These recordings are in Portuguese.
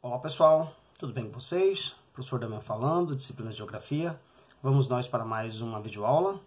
Olá pessoal, tudo bem com vocês? Professor Damião falando, disciplina de Geografia. Vamos nós para mais uma videoaula.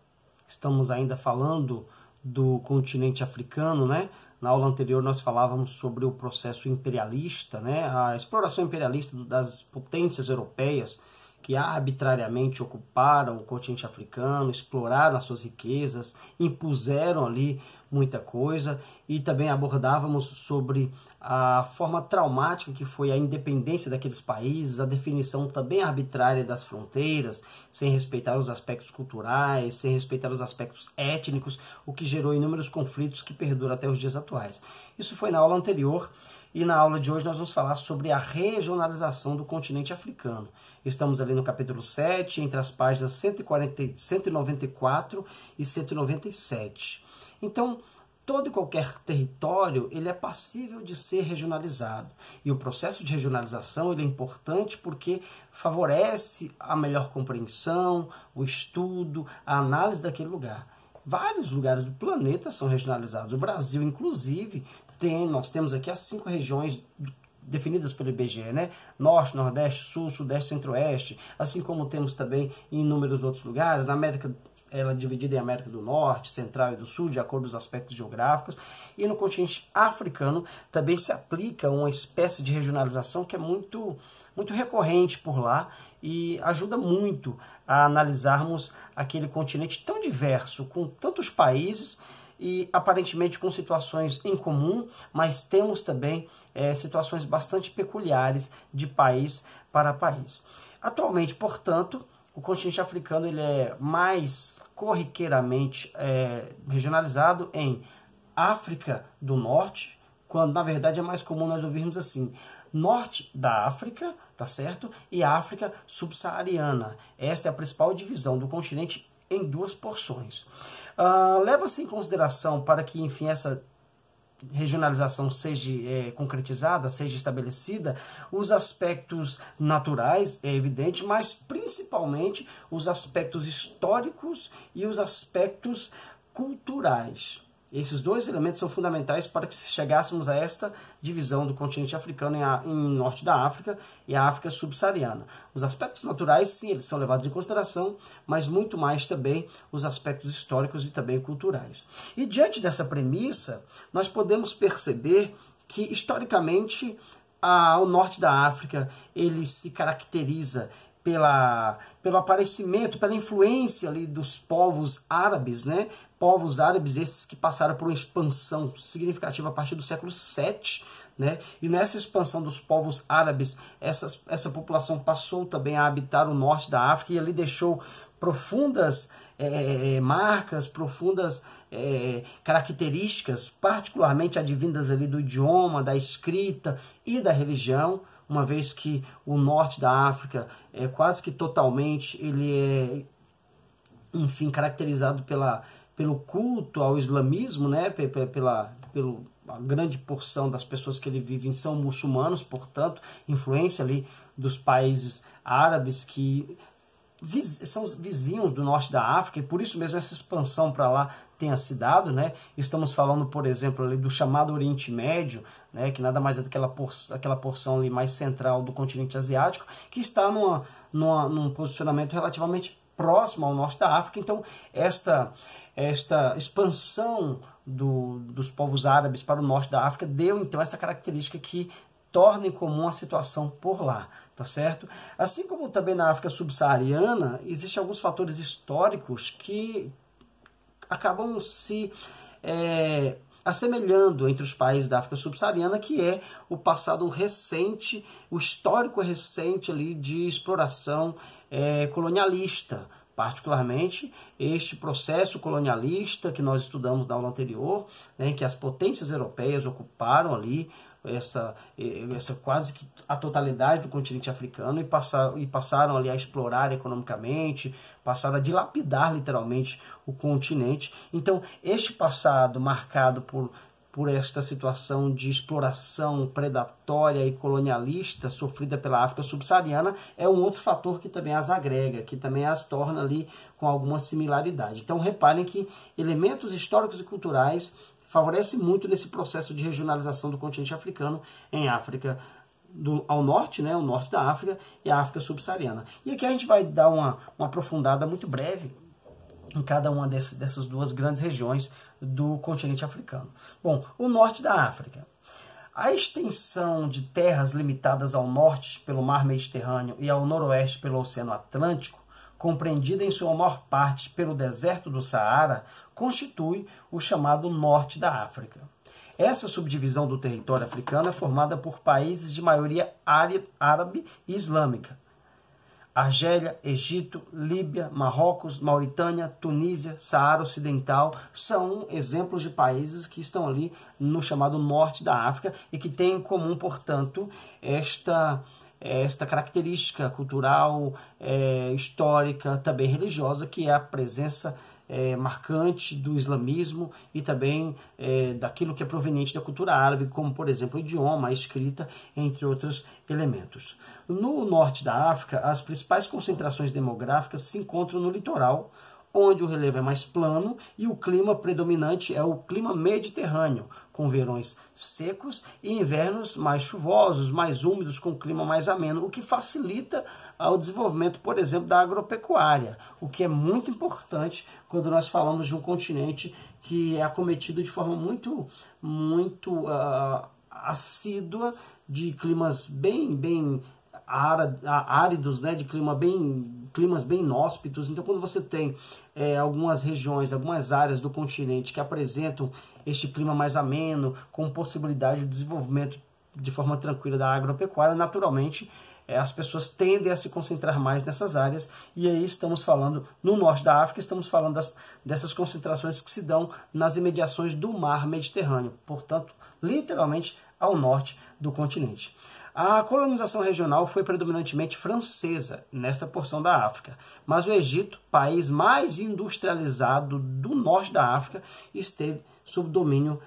Estamos ainda falando do continente africano, né? Na aula anterior nós falávamos sobre o processo imperialista, né? A exploração imperialista das potências europeias que arbitrariamente ocuparam o continente africano, exploraram as suas riquezas, impuseram ali muita coisa, e também abordávamos sobre a forma traumática que foi a independência daqueles países, a definição também arbitrária das fronteiras, sem respeitar os aspectos culturais, sem respeitar os aspectos étnicos, o que gerou inúmeros conflitos que perduram até os dias atuais. Isso foi na aula anterior. E na aula de hoje nós vamos falar sobre a regionalização do continente africano. Estamos ali no capítulo 7, entre as páginas 194 e 197. Então, todo e qualquer território ele é passível de ser regionalizado. E o processo de regionalização ele é importante porque favorece a melhor compreensão, o estudo, a análise daquele lugar. Vários lugares do planeta são regionalizados. O Brasil, inclusive, nós temos aqui as 5 regiões definidas pelo IBGE, né? Norte, Nordeste, Sul, Sudeste, Centro-Oeste, assim como temos também em inúmeros outros lugares. Na América, ela é dividida em América do Norte, Central e do Sul, de acordo com os aspectos geográficos. E no continente africano também se aplica uma espécie de regionalização que é muito recorrente por lá e ajuda muito a analisarmos aquele continente tão diverso, com tantos países e aparentemente com situações em comum, mas temos também situações bastante peculiares de país para país. Atualmente, portanto, o continente africano ele é mais corriqueiramente regionalizado em África do Norte, quando na verdade é mais comum nós ouvirmos assim, norte da África, tá certo? E África subsaariana. Esta é a principal divisão do continente em 2 porções. Leva-se em consideração para que, enfim, essa regionalização seja concretizada, seja estabelecida, os aspectos naturais, é evidente, mas principalmente os aspectos históricos e os aspectos culturais. Esses 2 elementos são fundamentais para que chegássemos a esta divisão do continente africano em norte da África e a África subsaariana. Os aspectos naturais, sim, eles são levados em consideração, mas muito mais também os aspectos históricos e também culturais. E diante dessa premissa, nós podemos perceber que, historicamente, o norte da África ele se caracteriza pelo aparecimento, pela influência ali dos povos árabes, né? Povos árabes esses que passaram por uma expansão significativa a partir do século VII, né? E nessa expansão dos povos árabes, essa população passou também a habitar o norte da África e ali deixou profundas marcas, profundas características, particularmente advindas ali do idioma, da escrita e da religião, uma vez que o norte da África é quase que totalmente, ele é, enfim, caracterizado pelo culto ao islamismo, né? Pela grande porção das pessoas que ele vivem são muçulmanos, portanto, influência ali dos países árabes que são vizinhos do norte da África, e por isso mesmo essa expansão para lá tenha se dado, né? Estamos falando, por exemplo, ali do chamado Oriente Médio, né? Que nada mais é do que aquela porção ali mais central do continente asiático, que está num posicionamento relativamente próximo ao norte da África. Então, esta expansão dos povos árabes para o norte da África deu, então, essa característica que torna em comum a situação por lá, tá certo? Assim como também na África subsaariana, existem alguns fatores históricos que acabam se assemelhando entre os países da África subsaariana, que é o passado recente, o histórico recente ali de exploração colonialista. Particularmente, este processo colonialista que nós estudamos na aula anterior, né, em que as potências europeias ocuparam ali essa quase que a totalidade do continente africano e passaram ali a explorar economicamente, passaram a dilapidar literalmente o continente. Então, este passado marcado por esta situação de exploração predatória e colonialista sofrida pela África subsaariana é um outro fator que também as agrega, que também as torna ali com alguma similaridade. Então, reparem que elementos históricos e culturais favorece muito nesse processo de regionalização do continente africano em África ao norte, né, o norte da África e a África subsaariana. E aqui a gente vai dar uma aprofundada muito breve em cada uma dessas duas grandes regiões do continente africano. Bom, o norte da África. A extensão de terras limitadas ao norte pelo Mar Mediterrâneo e ao noroeste pelo Oceano Atlântico, compreendida em sua maior parte pelo deserto do Saara, constitui o chamado norte da África. Essa subdivisão do território africano é formada por países de maioria árabe e islâmica. Argélia, Egito, Líbia, Marrocos, Mauritânia, Tunísia, Saara Ocidental são exemplos de países que estão ali no chamado norte da África e que têm em comum, portanto, esta característica cultural, histórica, também religiosa, que é a presença marcante do islamismo e também daquilo que é proveniente da cultura árabe, como, por exemplo, o idioma, a escrita, entre outros elementos. No norte da África, as principais concentrações demográficas se encontram no litoral, onde o relevo é mais plano e o clima predominante é o clima mediterrâneo, com verões secos e invernos mais chuvosos, mais úmidos, com clima mais ameno, o que facilita o desenvolvimento, por exemplo, da agropecuária, o que é muito importante quando nós falamos de um continente que é acometido de forma muito assídua de climas bem áridos, né, de climas bem inóspitos. Então, quando você tem algumas regiões, algumas áreas do continente que apresentam este clima mais ameno, com possibilidade de desenvolvimento de forma tranquila da agropecuária, naturalmente as pessoas tendem a se concentrar mais nessas áreas, e aí estamos falando, no norte da África, estamos falando dessas concentrações que se dão nas imediações do mar Mediterrâneo, portanto, literalmente ao norte do continente. A colonização regional foi predominantemente francesa nesta porção da África, mas o Egito, país mais industrializado do norte da África, esteve sob domínio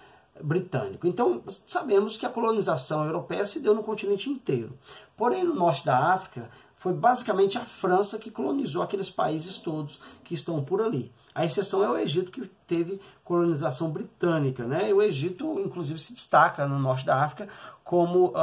britânico. Então, sabemos que a colonização europeia se deu no continente inteiro. Porém, no norte da África, foi basicamente a França que colonizou aqueles países todos que estão por ali. A exceção é o Egito, que teve colonização britânica, né? E o Egito, inclusive, se destaca no norte da África como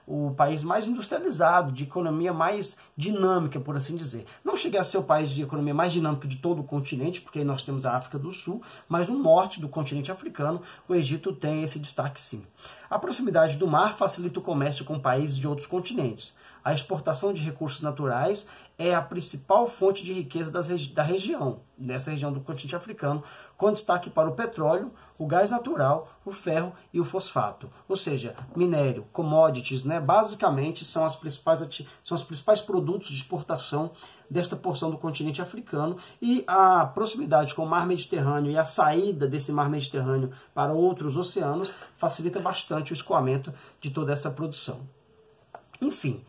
o país mais industrializado, de economia mais dinâmica, por assim dizer. Não chega a ser o país de economia mais dinâmica de todo o continente, porque aí nós temos a África do Sul, mas no norte do continente africano, o Egito tem esse destaque sim. A proximidade do mar facilita o comércio com países de outros continentes. A exportação de recursos naturais é a principal fonte de riqueza da região, dessa região do continente africano, com destaque para o petróleo, o gás natural, o ferro e o fosfato. Ou seja, minério, commodities, né, basicamente são os principais produtos de exportação desta porção do continente africano, e a proximidade com o mar Mediterrâneo e a saída desse mar Mediterrâneo para outros oceanos facilita bastante o escoamento de toda essa produção. Enfim,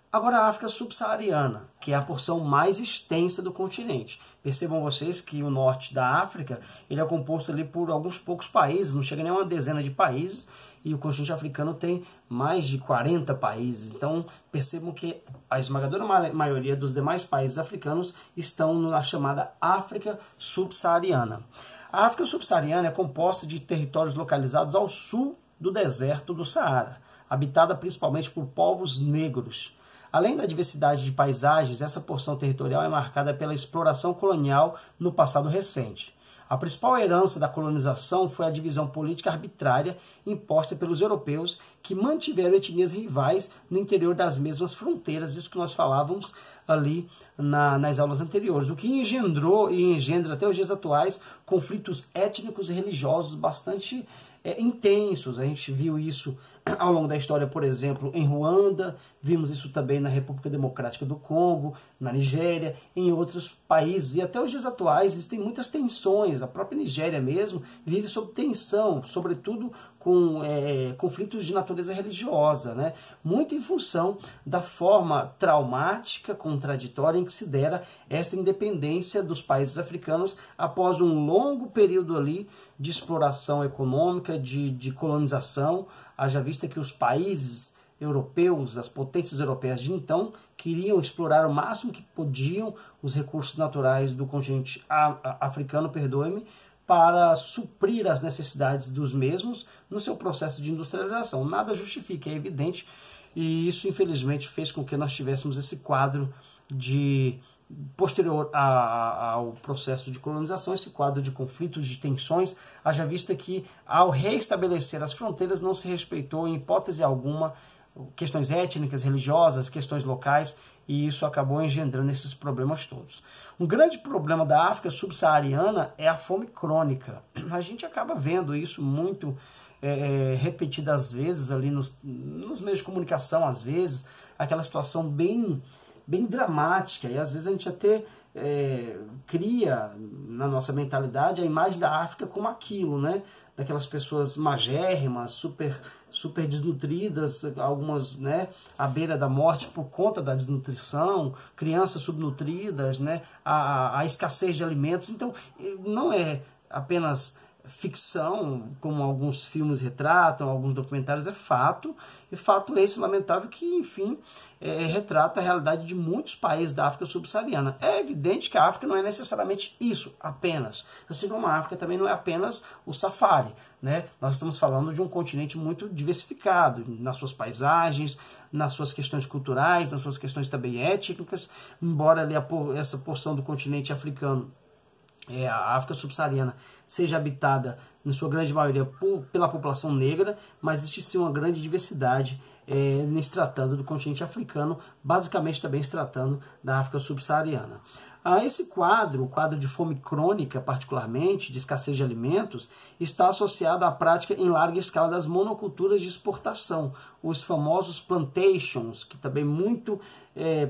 agora a África subsaariana, que é a porção mais extensa do continente. Percebam vocês que o norte da África ele é composto ali por alguns poucos países, não chega nem a uma dezena de países, e o continente africano tem mais de 40 países. Então percebam que a esmagadora maioria dos demais países africanos estão na chamada África subsaariana. A África subsaariana é composta de territórios localizados ao sul do deserto do Saara, habitada principalmente por povos negros. Além da diversidade de paisagens, essa porção territorial é marcada pela exploração colonial no passado recente. A principal herança da colonização foi a divisão política arbitrária imposta pelos europeus, que mantiveram etnias rivais no interior das mesmas fronteiras, isso que nós falávamos ali nas aulas anteriores, o que engendrou e engendra até os dias atuais conflitos étnicos e religiosos bastante intensos. A gente viu isso ao longo da história, por exemplo, em Ruanda, vimos isso também na República Democrática do Congo, na Nigéria, em outros países, e até os dias atuais existem muitas tensões. A própria Nigéria mesmo vive sob tensão, sobretudo com conflitos de natureza religiosa, né? Muito em função da forma traumática, contraditória em que se dera essa independência dos países africanos após um longo período ali de exploração econômica, de colonização. Haja vista que os países europeus, as potências europeias de então, queriam explorar o máximo que podiam os recursos naturais do continente africano, para suprir as necessidades dos mesmos no seu processo de industrialização. Nada justifica, é evidente, e isso infelizmente fez com que nós tivéssemos esse quadro de posterior ao processo de colonização, esse quadro de conflitos, de tensões, haja vista que ao reestabelecer as fronteiras não se respeitou em hipótese alguma questões étnicas, religiosas, questões locais, e isso acabou engendrando esses problemas todos. Um grande problema da África subsaariana é a fome crônica. A gente acaba vendo isso muito repetidas vezes ali nos meios de comunicação, às vezes, aquela situação bem dramática, e às vezes a gente até cria na nossa mentalidade a imagem da África como aquilo, né? Daquelas pessoas magérrimas, super desnutridas, algumas, né, à beira da morte por conta da desnutrição, crianças subnutridas, né, a escassez de alimentos. Então, não é apenas ficção, como alguns filmes retratam, alguns documentários, é fato, e fato esse lamentável que, enfim, retrata a realidade de muitos países da África subsaariana. É evidente que a África não é necessariamente isso apenas, assim como a África também não é apenas o safari, né? Nós estamos falando de um continente muito diversificado nas suas paisagens, nas suas questões culturais, nas suas questões também étnicas, embora ali essa porção do continente africano, a África subsaariana, seja habitada, em sua grande maioria, pela população negra, mas existe sim uma grande diversidade se tratando do continente africano, basicamente também se tratando da África subsaariana. Esse quadro, o quadro de fome crônica, particularmente, de escassez de alimentos, está associado à prática em larga escala das monoculturas de exportação, os famosos plantations, que também muito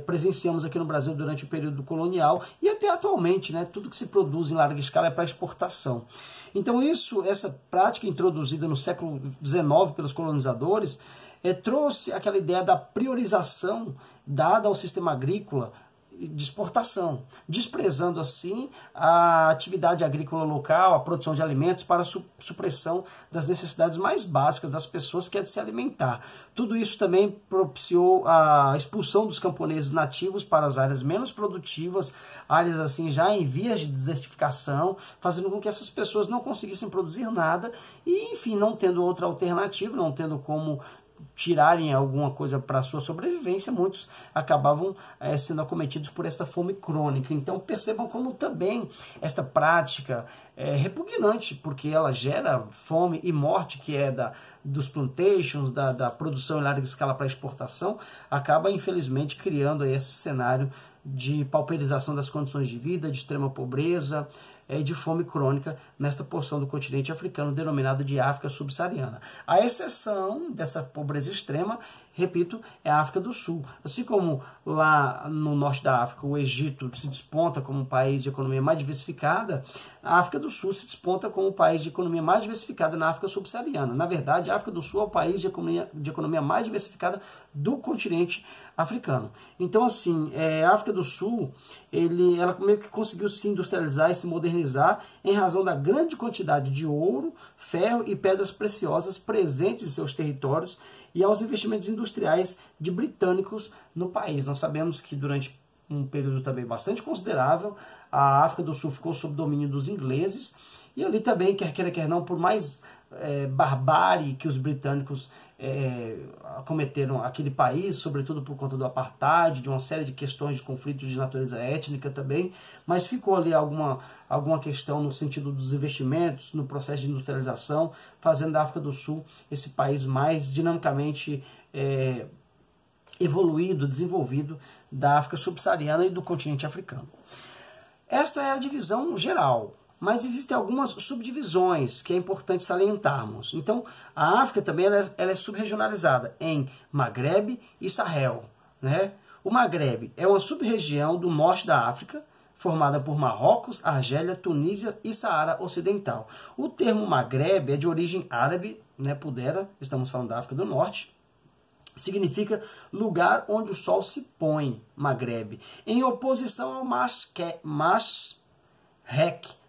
presenciamos aqui no Brasil durante o período colonial e até atualmente, né? Tudo que se produz em larga escala é para exportação. Então essa prática introduzida no século XIX pelos colonizadores trouxe aquela ideia da priorização dada ao sistema agrícola de exportação, desprezando assim a atividade agrícola local, a produção de alimentos para a supressão das necessidades mais básicas das pessoas, que é de se alimentar. Tudo isso também propiciou a expulsão dos camponeses nativos para as áreas menos produtivas, áreas assim já em vias de desertificação, fazendo com que essas pessoas não conseguissem produzir nada e, enfim, não tendo outra alternativa, não tendo como tirarem alguma coisa para a sua sobrevivência, muitos acabavam sendo acometidos por esta fome crônica. Então percebam como também esta prática é repugnante, porque ela gera fome e morte, que é dos plantations, da produção em larga escala para exportação, acaba infelizmente criando esse cenário de pauperização das condições de vida, de extrema pobreza, de fome crônica nesta porção do continente africano denominado de África subsaariana. A exceção dessa pobreza extrema, repito, é a África do Sul. Assim como lá no norte da África o Egito se desponta como um país de economia mais diversificada, a África do Sul se desponta como um país de economia mais diversificada na África subsaariana. Na verdade, a África do Sul é o país de economia mais diversificada do continente africano. Então, assim, a África do Sul, ela meio que conseguiu se industrializar e se modernizar em razão da grande quantidade de ouro, ferro e pedras preciosas presentes em seus territórios e aos investimentos industriais de britânicos no país. Nós sabemos que durante um período também bastante considerável, a África do Sul ficou sob domínio dos ingleses, e ali também, quer queira, quer não, por mais barbárie que os britânicos cometeram aquele país, sobretudo por conta do apartheid, de uma série de questões de conflitos de natureza étnica também, mas ficou ali alguma questão no sentido dos investimentos, no processo de industrialização, fazendo da África do Sul esse país mais dinamicamente evoluído, desenvolvido da África subsaariana e do continente africano. Esta é a divisão geral, mas existem algumas subdivisões que é importante salientarmos. Então, a África também ela é subregionalizada em Magrebe e Sahel, né? O Magrebe é uma sub-região do norte da África, formada por Marrocos, Argélia, Tunísia e Saara Ocidental. O termo Magrebe é de origem árabe, né? Pudera, estamos falando da África do Norte, significa lugar onde o sol se põe, Magrebe, em oposição ao Mashrek,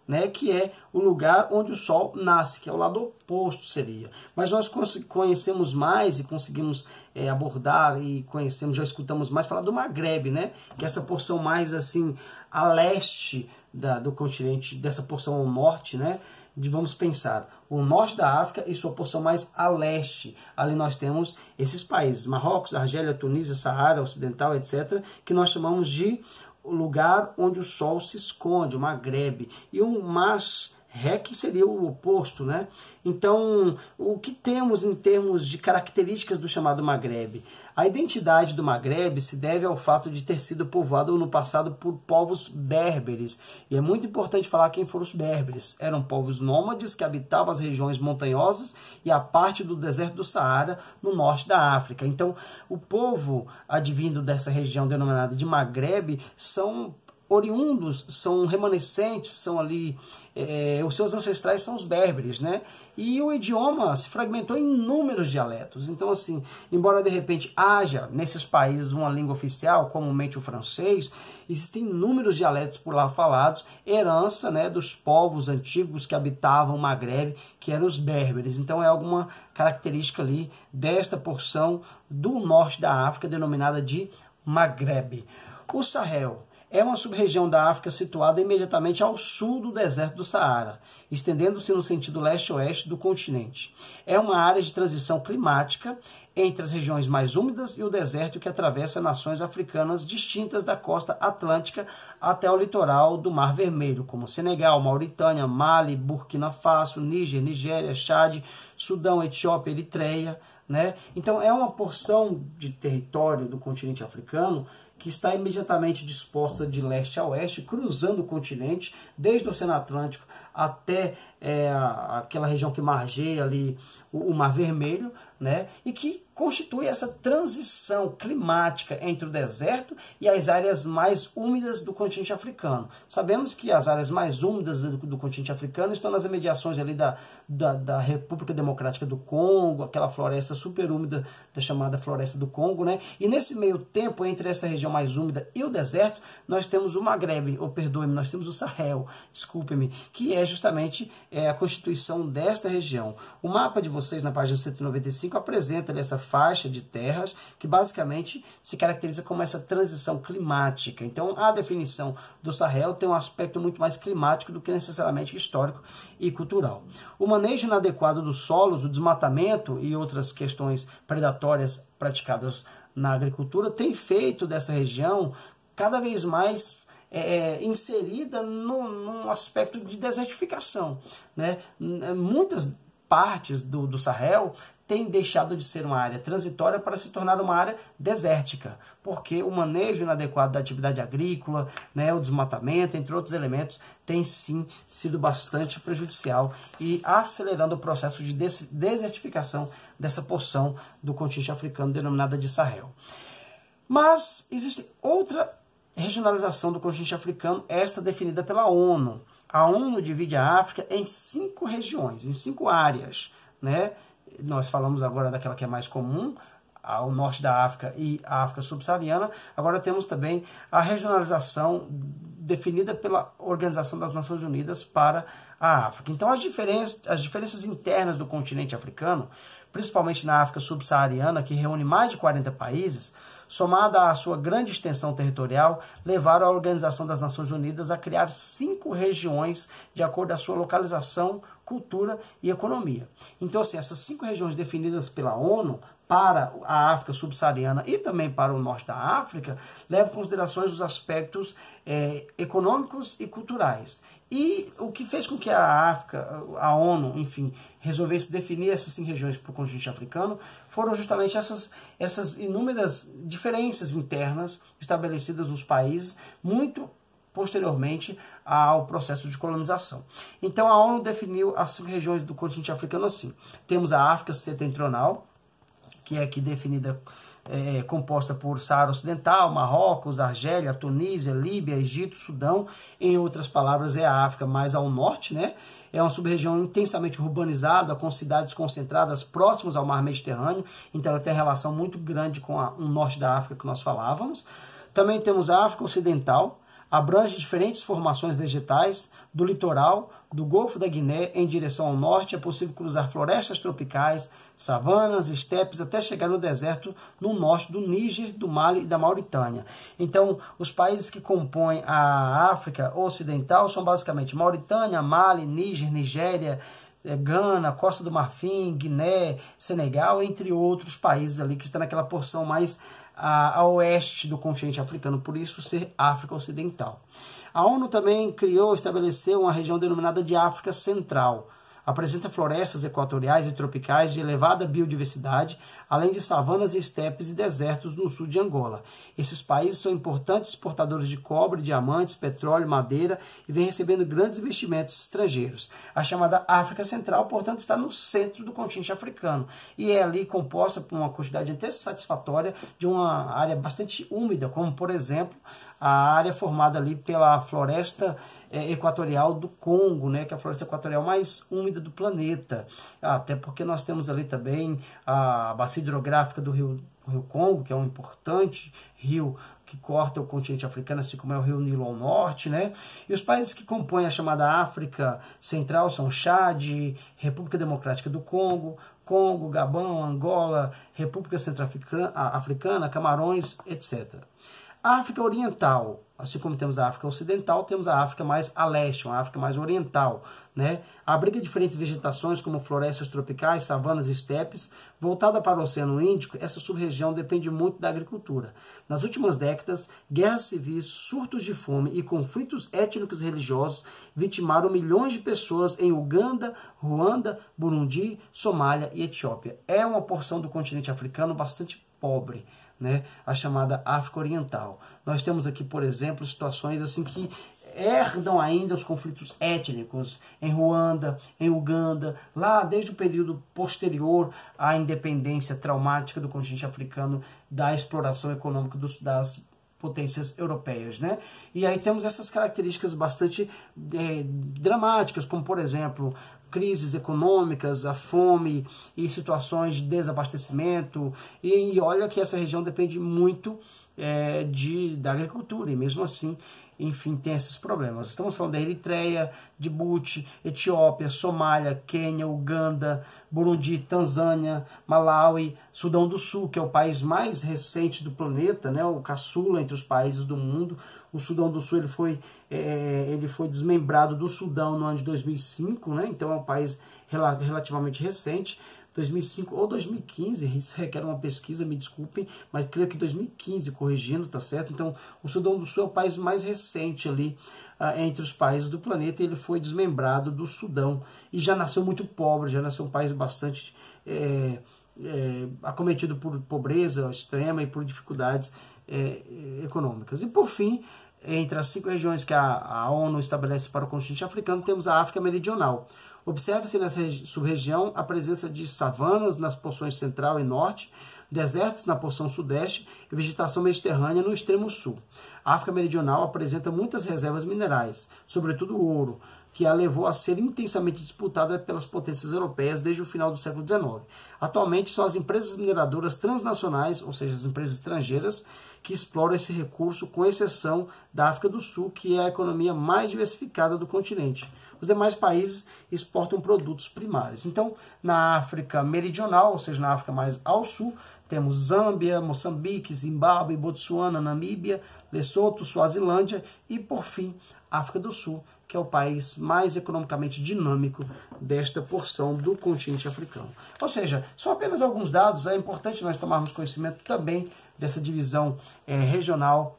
né, que é o lugar onde o sol nasce, que é o lado oposto seria. Mas nós conhecemos mais e conseguimos abordar e conhecemos, já escutamos mais falar do Magrebe, né, que é essa porção mais assim a leste do continente, dessa porção ao norte, né, vamos pensar, o norte da África e sua porção mais a leste. Ali nós temos esses países, Marrocos, Argélia, Tunísia, Saara Ocidental, etc., que nós chamamos de lugar onde o sol se esconde, o Maghreb. E o Mashrek seria o oposto, né? Então, o que temos em termos de características do chamado Maghreb? A identidade do Maghreb se deve ao fato de ter sido povoado no passado por povos berberes. E é muito importante falar quem foram os berberes. Eram povos nômades que habitavam as regiões montanhosas e a parte do deserto do Saara, no norte da África. Então, o povo advindo dessa região denominada de Maghreb são oriundos, são remanescentes, são ali, os seus ancestrais são os berberes, né? E o idioma se fragmentou em inúmeros dialetos. Então, assim, embora de repente haja nesses países uma língua oficial, comumente o francês, existem inúmeros dialetos por lá falados, herança, né, dos povos antigos que habitavam o Maghreb, que eram os berberes. Então, é alguma característica ali desta porção do norte da África, denominada de Maghreb. O Sahel é uma sub-região da África situada imediatamente ao sul do deserto do Saara, estendendo-se no sentido leste-oeste do continente. É uma área de transição climática entre as regiões mais úmidas e o deserto que atravessa nações africanas distintas da costa atlântica até o litoral do Mar Vermelho, como Senegal, Mauritânia, Mali, Burkina Faso, Níger, Nigéria, Chad, Sudão, Etiópia, Eritreia, né? Então é uma porção de território do continente africano que está imediatamente disposta de leste a oeste, cruzando o continente, desde o Oceano Atlântico até aquela região que margeia ali o Mar Vermelho, né? E que constitui essa transição climática entre o deserto e as áreas mais úmidas do continente africano. Sabemos que as áreas mais úmidas do continente africano estão nas imediações ali da República Democrática do Congo, aquela floresta super úmida da chamada Floresta do Congo, né? E nesse meio tempo, entre essa região mais úmida e o deserto, nós temos o Maghreb, ou perdoe-me, nós temos o Sahel, desculpe-me, que é justamente a constituição desta região. O mapa de vocês, na página 195, apresenta essa faixa de terras que basicamente se caracteriza como essa transição climática. Então, a definição do Sahel tem um aspecto muito mais climático do que necessariamente histórico e cultural. O manejo inadequado dos solos, o desmatamento e outras questões predatórias praticadas na agricultura tem feito dessa região cada vez mais inserida num aspecto de desertificação, né? Muitas partes do Sahel têm deixado de ser uma área transitória para se tornar uma área desértica, porque o manejo inadequado da atividade agrícola, né, o desmatamento, entre outros elementos, tem sim sido bastante prejudicial e acelerando o processo de desertificação dessa porção do continente africano denominada de Sahel. Mas existe outra regionalização do continente africano, esta definida pela ONU. A ONU divide a África em 5 regiões, em 5 áreas, né? Nós falamos agora daquela que é mais comum, ao norte da África e a África subsaariana. Agora temos também a regionalização definida pela Organização das Nações Unidas para a África. Então as diferenças internas do continente africano, principalmente na África subsaariana, que reúne mais de 40 países, somada à sua grande extensão territorial, levaram a Organização das Nações Unidas a criar 5 regiões de acordo com a sua localização, cultura e economia. Então, assim, essas 5 regiões definidas pela ONU para a África subsaariana e também para o norte da África, levam em consideração os aspectos econômicos e culturais. E o que fez com que a ONU, enfim, resolvesse definir essas 5 regiões para o continente africano foram justamente essas inúmeras diferenças internas estabelecidas nos países, muito posteriormente ao processo de colonização. Então a ONU definiu as 5 regiões do continente africano assim. Temos a África Setentrional, que é aqui definida, composta por Saara Ocidental, Marrocos, Argélia, Tunísia, Líbia, Egito, Sudão. Em outras palavras, é a África mais ao norte, né? É uma sub-região intensamente urbanizada, com cidades concentradas próximas ao mar Mediterrâneo, então ela tem relação muito grande com o norte da África que nós falávamos. Também temos a África Ocidental. Abrange diferentes formações vegetais do litoral do Golfo da Guiné em direção ao norte. É possível cruzar florestas tropicais, savanas, estepes, até chegar no deserto no norte do Níger, do Mali e da Mauritânia. Então, os países que compõem a África Ocidental são basicamente Mauritânia, Mali, Níger, Nigéria, Gana, Costa do Marfim, Guiné, Senegal, entre outros países ali que estão naquela porção mais a oeste do continente africano, por isso ser África Ocidental. A ONU também estabeleceu uma região denominada de África Central. Apresenta florestas equatoriais e tropicais de elevada biodiversidade, além de savanas, estepes e desertos no sul de Angola. Esses países são importantes exportadores de cobre, diamantes, petróleo, madeira e vêm recebendo grandes investimentos estrangeiros. A chamada África Central, portanto, está no centro do continente africano e é ali composta por uma quantidade até satisfatória de uma área bastante úmida, como, por exemplo, a área formada ali pela floresta equatorial do Congo, né, que é a floresta equatorial mais úmida do planeta. Até porque nós temos ali também a bacia hidrográfica do rio Congo, que é um importante rio que corta o continente africano, assim como é o rio Nilo ao norte, né? E os países que compõem a chamada África Central são Chad, República Democrática do Congo, Gabão, Angola, República Centro-Africana, Camarões, etc. A África Oriental, assim como temos a África Ocidental, temos a África mais a leste, uma África mais oriental, né? Abriga diferentes vegetações como florestas tropicais, savanas e estepes. Voltada para o Oceano Índico, essa sub-região depende muito da agricultura. Nas últimas décadas, guerras civis, surtos de fome e conflitos étnicos e religiosos vitimaram milhões de pessoas em Uganda, Ruanda, Burundi, Somália e Etiópia. É uma porção do continente africano bastante pobre, né? A chamada África Oriental. Nós temos aqui, por exemplo, situações assim que herdam ainda os conflitos étnicos em Ruanda, em Uganda, lá desde o período posterior à independência traumática do continente africano da exploração econômica das potências europeias, né? E aí temos essas características bastante dramáticas, como, por exemplo, crises econômicas, a fome e situações de desabastecimento. E olha que essa região depende muito da agricultura, e mesmo assim, enfim, tem esses problemas. Estamos falando da Eritreia, Djibouti, Etiópia, Somália, Quênia, Uganda, Burundi, Tanzânia, Malawi, Sudão do Sul, que é o país mais recente do planeta, né, o caçula entre os países do mundo. O Sudão do Sul ele foi desmembrado do Sudão no ano de 2005, né, então é um país relativamente recente. 2005 ou 2015, isso requer uma pesquisa, me desculpem, mas creio que 2015, corrigindo, tá certo? Então, o Sudão do Sul é o país mais recente ali entre os países do planeta, e ele foi desmembrado do Sudão, e já nasceu muito pobre, já nasceu um país bastante acometido por pobreza extrema e por dificuldades econômicas. E, por fim, entre as 5 regiões que a ONU estabelece para o continente africano, temos a África Meridional. Observe-se nessa sub-região a presença de savanas nas porções central e norte, desertos na porção sudeste e vegetação mediterrânea no extremo sul. A África Meridional apresenta muitas reservas minerais, sobretudo o ouro, que a levou a ser intensamente disputada pelas potências europeias desde o final do século XIX. Atualmente são as empresas mineradoras transnacionais, ou seja, as empresas estrangeiras, que exploram esse recurso, com exceção da África do Sul, que é a economia mais diversificada do continente. Os demais países exportam produtos primários. Então, na África Meridional, ou seja, na África mais ao sul, temos Zâmbia, Moçambique, Zimbábue, Botsuana, Namíbia, Lesoto, Suazilândia e, por fim, África do Sul, que é o país mais economicamente dinâmico desta porção do continente africano. Ou seja, são apenas alguns dados, é importante nós tomarmos conhecimento também dessa divisão regional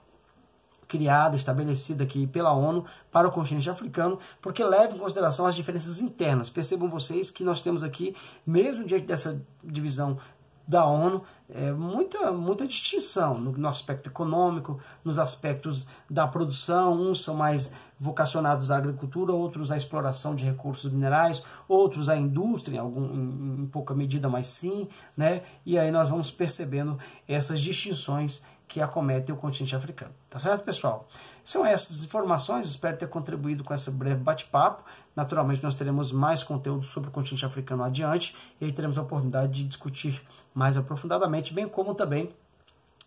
criada, estabelecida aqui pela ONU para o continente africano, porque leva em consideração as diferenças internas. Percebam vocês que nós temos aqui, mesmo diante dessa divisão da ONU, muita distinção no aspecto econômico, nos aspectos da produção. Uns são mais vocacionados à agricultura, outros à exploração de recursos minerais, outros à indústria, em pouca medida, mas sim, né? E aí nós vamos percebendo essas distinções que acometem o continente africano. Tá certo, pessoal? São essas informações, espero ter contribuído com esse breve bate-papo. Naturalmente, nós teremos mais conteúdo sobre o continente africano adiante, e aí teremos a oportunidade de discutir mais aprofundadamente, bem como também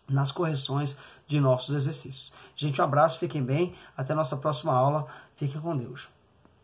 nas correções de nossos exercícios. Gente, um abraço, fiquem bem, até a nossa próxima aula, fiquem com Deus.